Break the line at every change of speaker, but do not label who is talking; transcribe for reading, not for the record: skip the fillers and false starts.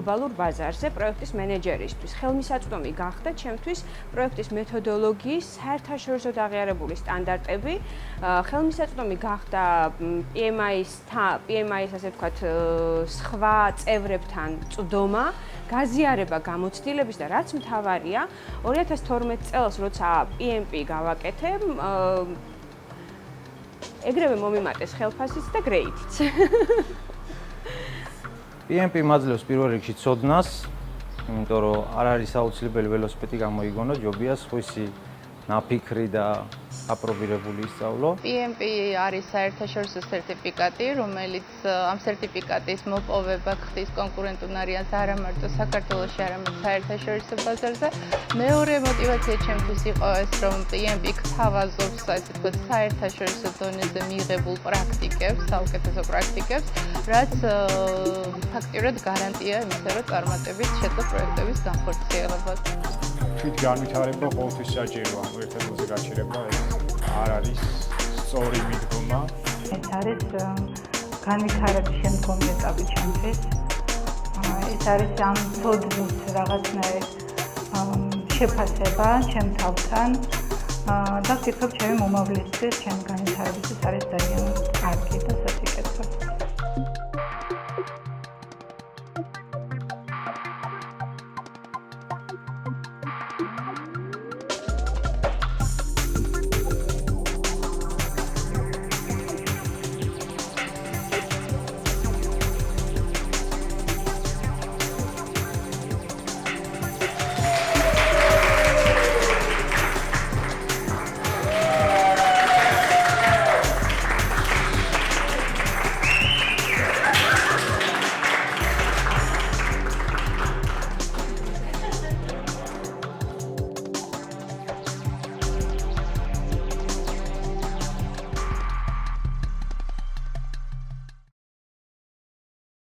გლობალურ ბაზარზე პროექტის მენეჯერისთვის. ხელმისაწვდომი გახდა ჩემთვის პროექტის მეთოდოლოგიის საერთაშორისო აღიარებული სტანდარტები. ხელმისაწვდომი გახდა PMI-ის ასე ვთქვათ, სხვა წევრებთან წვდომა, გაზიარება გამოცდილების და რაც მთავარია, 2012 წელს, როცა PMP გავაკეთე, ეგრევე მომიმატეს ხელფასიც და გრეითიც.
PMP მაძლევს პირველ რიგში ცოდნას, იმიტომ რომ არ არის აუცილებელი ველოსიპედი გამოიგონო, ჯობია სხვისი ნაფიქრი და აპრობირებული ისწავლო.
PMP არის საერთაშორისო სერტიფიკატი, რომელიც ამ სერტიფიკატის მოპოვება ხდის კონკურენტულ არიანს არა მარტო საქართველოში, არამედ საერთაშორისო ბაზარზე. მეორე мотиваცია ჩემთვის იყო ეს, რომ PMP გთავაზობს, ასე ვთქვათ, საერთაშორისო დონეზე მიღებულ პრაქტიკებს, საუკეთესო პრაქტიკებს, რაც ფაქტიურად გარანტია იმისა, რომ წარმატებით შეძლო პროექტების განხორციელებას.
თვით განვითარება ყოველთვის საჭიროა, ერთადერთი გაჩერება არ არის სწორი მიდგომა.
ეს არის განვითარების შემდგომი ეტაპი ჩემთვის. ეს არის ამ ცოდნის რაღაცნაირი შეფასება ჩემ თავთან და ვფიქრობ, ჩემი მომავლისთვის, ჩემი განვითარებისთვის არის ძალიან კარგი და სასიკეთო.